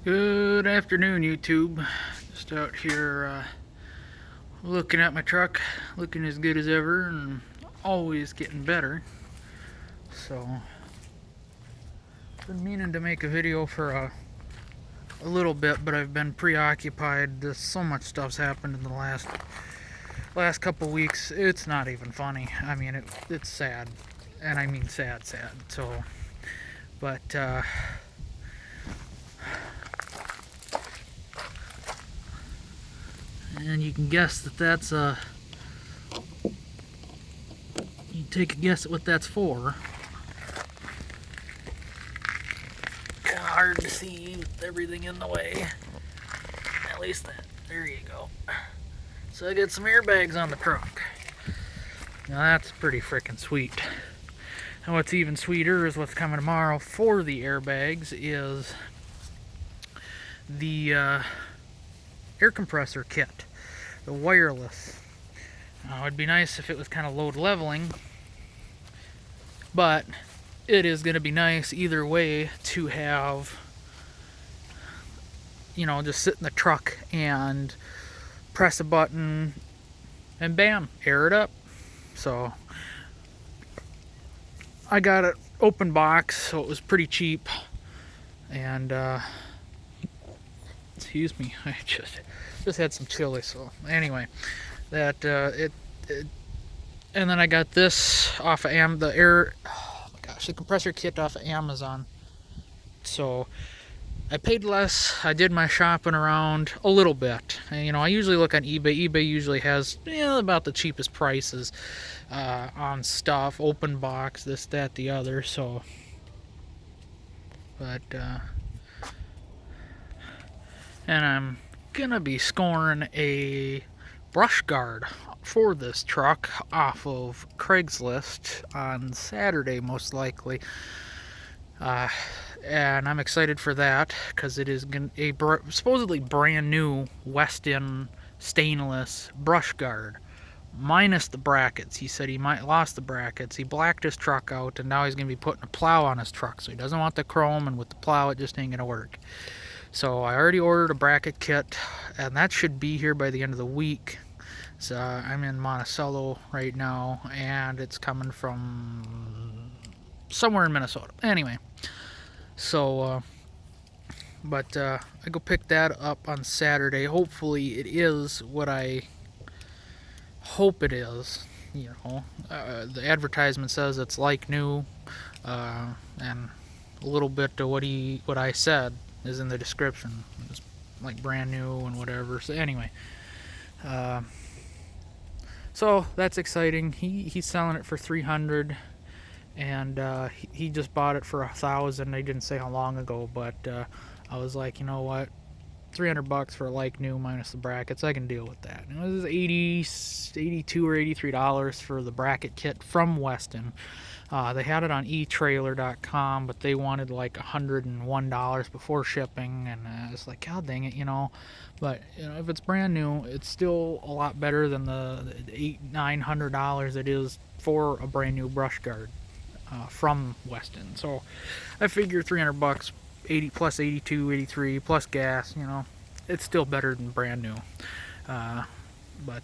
Good afternoon, YouTube. Just out here looking at my truck, looking as good as ever and always getting better. So, been meaning to make a video for a little bit, but I've been preoccupied. There's so much stuff's happened in the last couple weeks. It's not even funny. I mean, it's sad, and I mean sad. So, but and you can guess that's you take a guess at what that's for. Kind of hard to see with everything in the way. At least that. There you go. So I got some airbags on the truck. Now that's pretty freaking sweet. And what's even sweeter is what's coming tomorrow for the airbags is the air compressor kit, the wireless. Now it'd be nice if it was kind of load leveling, but it is going to be nice either way to have, just sit in the truck and press a button and bam, air it up. So I got it open box, so it was pretty cheap. And excuse me, I just had some chili. So anyway, that and then I got this off of the compressor kit off of Amazon. So I paid less. I did my shopping around a little bit. And, I usually look on eBay. eBay usually has about the cheapest prices on stuff, open box, this, that, the other. So, but and I'm gonna be scoring a brush guard for this truck off of Craigslist on Saturday, most likely. And I'm excited for that because it is a supposedly brand new Weston stainless brush guard, minus the brackets. He said he might lost the brackets. He blacked his truck out, and now he's going to be putting a plow on his truck. So he doesn't want the chrome, and with the plow, it just ain't going to work. So I already ordered a bracket kit, and that should be here by the end of the week. So I'm in Monticello right now, and it's coming from somewhere in Minnesota. Anyway, so I go pick that up on Saturday. Hopefully it is what I hope it is. The advertisement says it's like new, and a little bit of what I said is in the description. It's like brand new and whatever. So anyway, so that's exciting. He's selling it for $300, and he just bought it for $1,000. I didn't say how long ago, but I was like, you know what, $300 for a like new minus the brackets, I can deal with that. And it was $82 or $83 for the bracket kit from Weston. They had it on eTrailer.com, but they wanted like $101 before shipping, and I was like, God dang it, But if it's brand new, it's still a lot better than the $800-900 it is for a brand new brush guard from Weston. So I figure $300, 80 plus 82, 83 plus gas, it's still better than brand new. But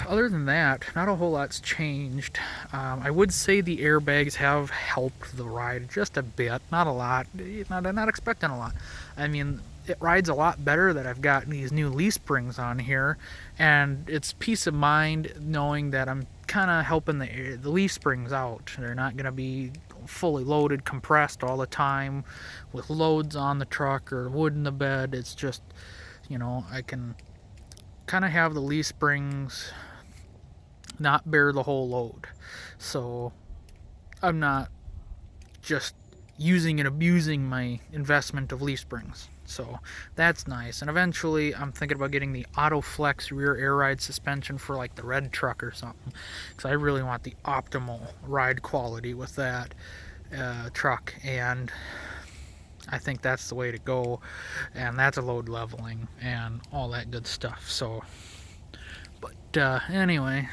other than that, not a whole lot's changed. I would say the airbags have helped the ride just a bit, not a lot. Not expecting a lot. I mean, it rides a lot better that I've got these new leaf springs on here, and it's peace of mind knowing that I'm kind of helping the leaf springs out. They're not going to be fully loaded, compressed all the time with loads on the truck or wood in the bed. It's just, I can kind of have the leaf springs not bear the whole load. So I'm not just using and abusing my investment of leaf springs. So that's nice. And eventually I'm thinking about getting the AutoFlex rear air ride suspension for like the red truck or something, because I really want the optimal ride quality with that truck, and I think that's the way to go, and that's a load leveling and all that good stuff. So, but anyway,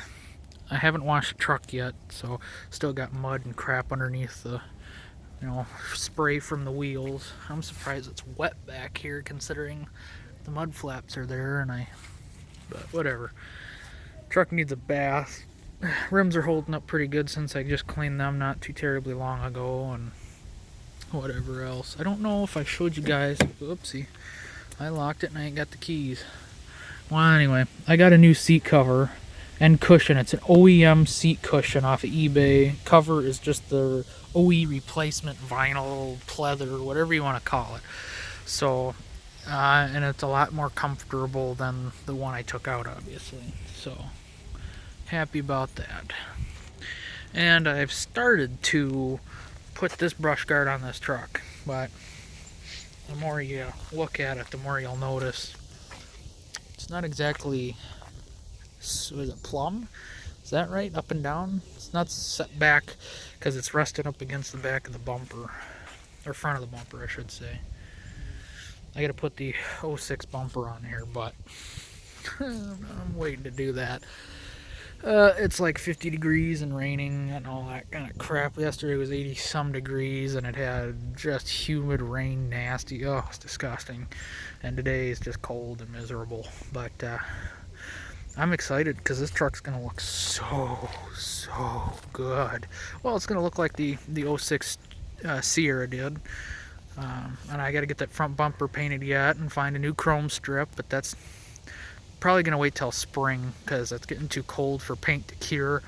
I haven't washed the truck yet, so still got mud and crap underneath spray from the wheels. I'm surprised it's wet back here considering the mud flaps are there, but whatever. Truck needs a bath. Rims are holding up pretty good since I just cleaned them not too terribly long ago, and whatever else. I don't know if I showed you guys. Oopsie. I locked it and I ain't got the keys. Well, anyway, I got a new seat cover and cushion. It's an OEM seat cushion off of eBay. Cover is just the OE replacement vinyl, pleather, whatever you want to call it. So, and it's a lot more comfortable than the one I took out, obviously. So, happy about that. And I've started to put this brush guard on this truck, but the more you look at it, the more you'll notice it's not exactly, is it plumb? Is that right? Up and down? It's not set back because it's resting up against the back of the bumper, or front of the bumper, I should say. I gotta put the 06 bumper on here, but I'm waiting to do that. It's like 50 degrees and raining and all that kind of crap. Yesterday was 80 some degrees and it had just humid rain, nasty. Oh, it's disgusting. And today is just cold and miserable. But I'm excited because this truck's gonna look so good. Well, it's gonna look like the 06 Sierra did. And I gotta get that front bumper painted yet and find a new chrome strip, but that's probably gonna wait till spring because it's getting too cold for paint to cure,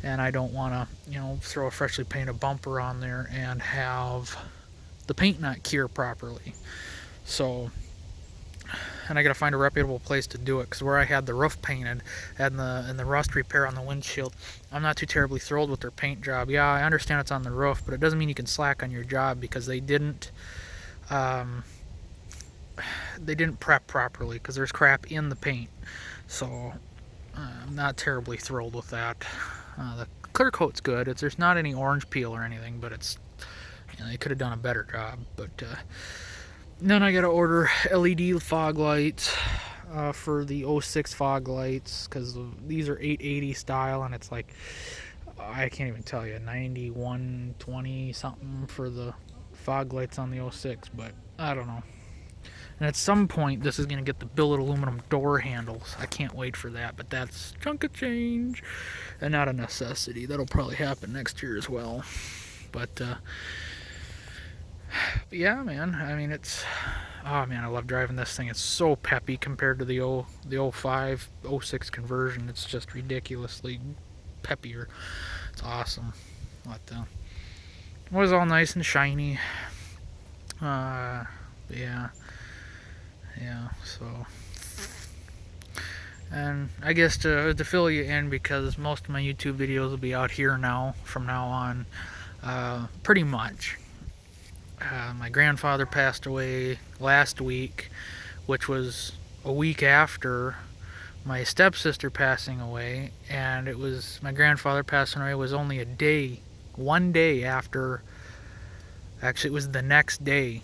and I don't want to throw a freshly painted bumper on there and have the paint not cure properly. So, and I gotta find a reputable place to do it because where I had the roof painted and the rust repair on the windshield, I'm not too terribly thrilled with their paint job. Yeah, I understand it's on the roof, but it doesn't mean you can slack on your job because they didn't prep properly because there's crap in the paint. So I'm not terribly thrilled with that. The clear coat's good. There's not any orange peel or anything, but it's they could have done a better job. But then I gotta order LED fog lights for the 06 fog lights because these are 880 style, and it's like I can't even tell you 9120 something for the fog lights on the 06, but I don't know. And at some point, this is going to get the billet aluminum door handles. I can't wait for that, but that's chunk of change and not a necessity. That'll probably happen next year as well. But yeah, man. I mean, oh man, I love driving this thing. It's so peppy compared to the 05, 06 conversion. It's just ridiculously peppier. It's awesome. It was all nice and shiny. Yeah, so, and I guess to fill you in, because most of my YouTube videos will be out here now from now on, pretty much. My grandfather passed away last week, which was a week after my stepsister passing away, and it was my grandfather passing away was only one day after. Actually, it was the next day.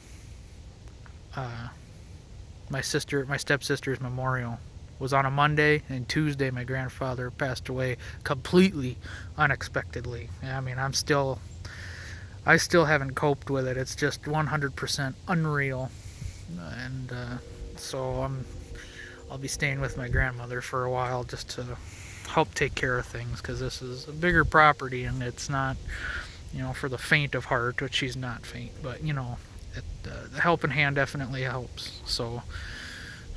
My stepsister's memorial was on a Monday, and Tuesday my grandfather passed away completely unexpectedly. I mean, I still haven't coped with it. It's just 100% unreal, and so I'll be staying with my grandmother for a while just to help take care of things, because this is a bigger property and it's not, for the faint of heart, which she's not faint, but the helping hand definitely helps. So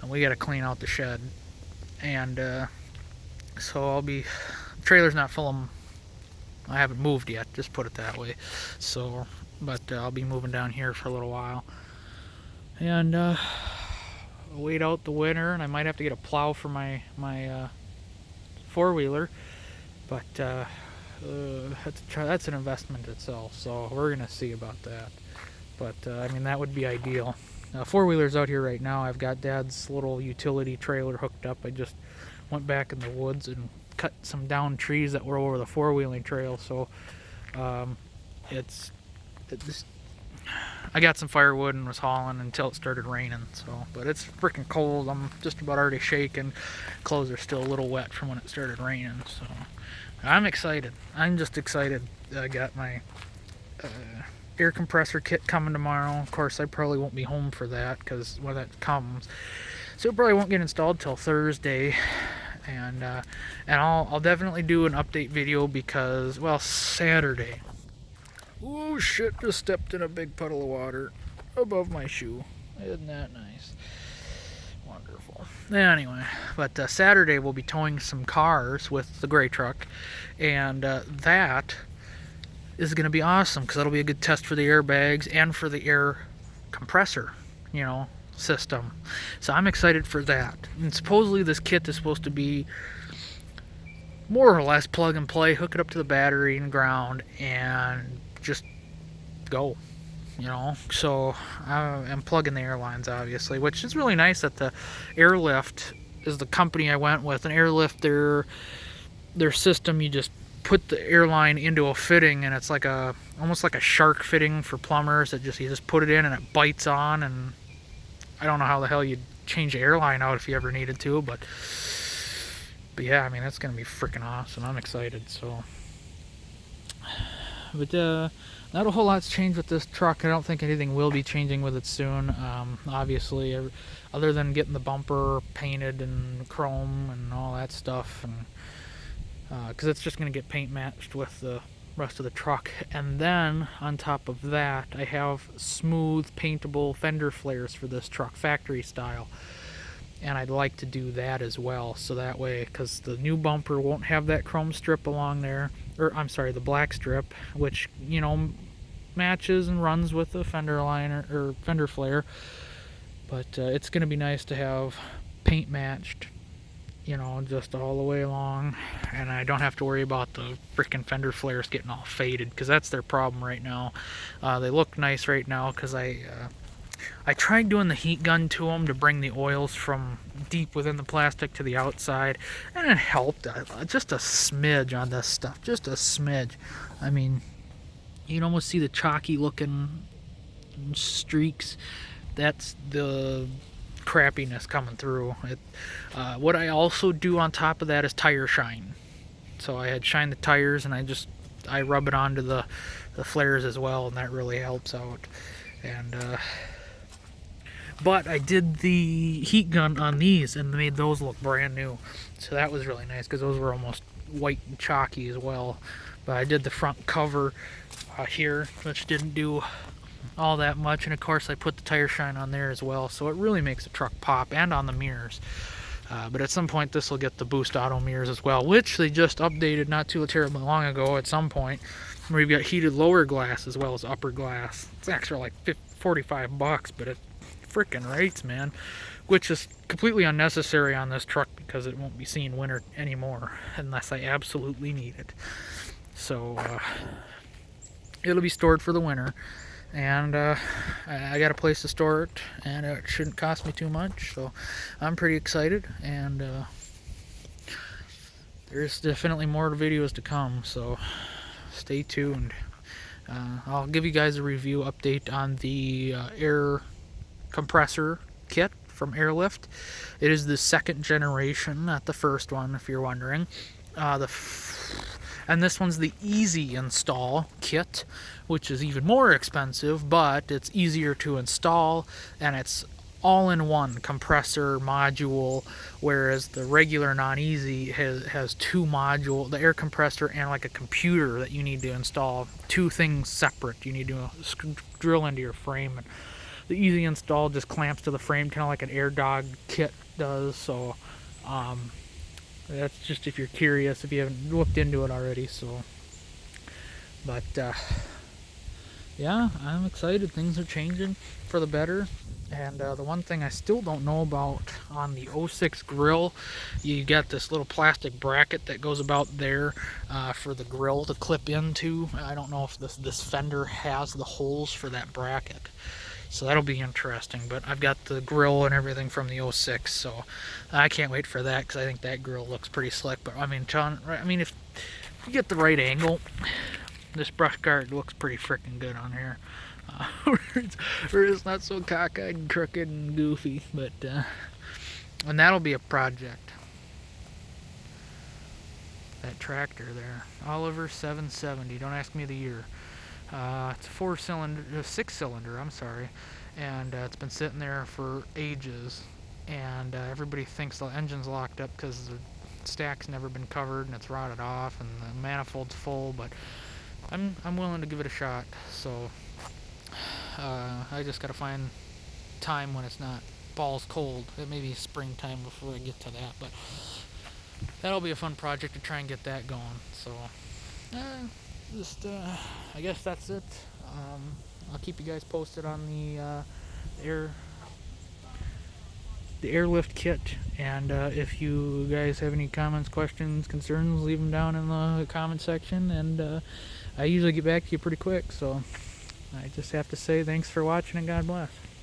we got to clean out the shed, and so trailer's not full of, I haven't moved yet, just put it that way. So, but I'll be moving down here for a little while, and wait out the winter, and I might have to get a plow for my four-wheeler, but that's an investment itself, so we're gonna see about that. But I mean, that would be ideal. Four-wheeler's out here right now. I've got Dad's little utility trailer hooked up. I just went back in the woods and cut some down trees that were over the four-wheeling trail, so I got some firewood and was hauling until it started raining. So, but it's freaking cold. I'm just about already shaking. Clothes are still a little wet from when it started raining. So I'm excited. I'm just excited. I got my air compressor kit coming tomorrow. Of course, I probably won't be home for that because when that comes, so it probably won't get installed till Thursday. And I'll definitely do an update video because, well, Saturday. Oh shit! Just stepped in a big puddle of water above my shoe. Isn't that nice? Wonderful. Anyway, but Saturday we'll be towing some cars with the gray truck, and that is going to be awesome because that'll be a good test for the airbags and for the air compressor, system. So I'm excited for that. And supposedly this kit is supposed to be more or less plug and play, hook it up to the battery and ground, and just go. So I'm plugging the airlines, obviously, which is really nice that the Airlift is the company I went with. And Airlift, their system, you just put the airline into a fitting, and it's like almost like a shark fitting for plumbers. You just put it in and it bites on, and I don't know how the hell you'd change the airline out if you ever needed to, but yeah, I mean, that's gonna be freaking awesome. I'm excited. So, but not a whole lot's changed with this truck. I don't think anything will be changing with it soon. Obviously, other than getting the bumper painted and chrome and all that stuff, and because it's just going to get paint matched with the rest of the truck. And then on top of that, I have smooth paintable fender flares for this truck, factory style, and I'd like to do that as well, so that way, because the new bumper won't have that chrome strip along there, or I'm sorry, the black strip, which matches and runs with the fender liner or fender flare, but it's going to be nice to have paint matched, just all the way along, and I don't have to worry about the freaking fender flares getting all faded, because that's their problem right now. They look nice right now because I tried doing the heat gun to them to bring the oils from deep within the plastic to the outside, and it helped just a smidge on this stuff, just a smidge. I mean, you can almost see the chalky looking streaks. That's the crappiness coming through. What I also do on top of that is tire shine. So I had shined the tires, and I rub it onto the flares as well, and that really helps out. And but I did the heat gun on these and made those look brand new, so that was really nice because those were almost white and chalky as well. But I did the front cover here, which didn't do all that much, and of course I put the tire shine on there as well, so it really makes the truck pop, and on the mirrors. But at some point this will get the Boost Auto mirrors as well, which they just updated not too terribly long ago at some point, where you've got heated lower glass as well as upper glass. It's actually like $45, but it freaking rates, man, which is completely unnecessary on this truck because it won't be seen winter anymore unless I absolutely need it. So it'll be stored for the winter, and I got a place to store it, and it shouldn't cost me too much, so I'm pretty excited. And there's definitely more videos to come, so stay tuned. I'll give you guys a review update on the air compressor kit from Airlift. It is the second generation, not the first one, if you're wondering. And this one's the easy install kit, which is even more expensive, but it's easier to install, and it's all-in-one compressor module, whereas the regular non-easy has two modules, the air compressor and like a computer that you need to install, two things separate. You need to drill into your frame, and the easy install just clamps to the frame, kind of like an Air Dog kit does. So that's just if you're curious, if you haven't looked into it already. So, but yeah, I'm excited. Things are changing for the better. And the one thing I still don't know about on the 06 grill, you got this little plastic bracket that goes about there for the grill to clip into. I don't know if this fender has the holes for that bracket, so that'll be interesting. But I've got the grill and everything from the 06, so I can't wait for that because I think that grill looks pretty slick. But I mean, John, if you get the right angle, this brush guard looks pretty freaking good on here. Where it's not so cockeyed and crooked and goofy, but and that'll be a project. That tractor there, Oliver 770. Don't ask me the year, It's a 6-cylinder, I'm sorry, and it's been sitting there for ages. And everybody thinks the engine's locked up because the stack's never been covered and it's rotted off and the manifold's full. But I'm willing to give it a shot. So I just gotta find time when it's not balls cold. It may be springtime before I get to that, but that'll be a fun project to try and get that going. So I guess that's it. I'll keep you guys posted on air the Airlift kit, and if you guys have any comments, questions, concerns, leave them down in the comment section, and I usually get back to you pretty quick. So I just have to say thanks for watching and God bless.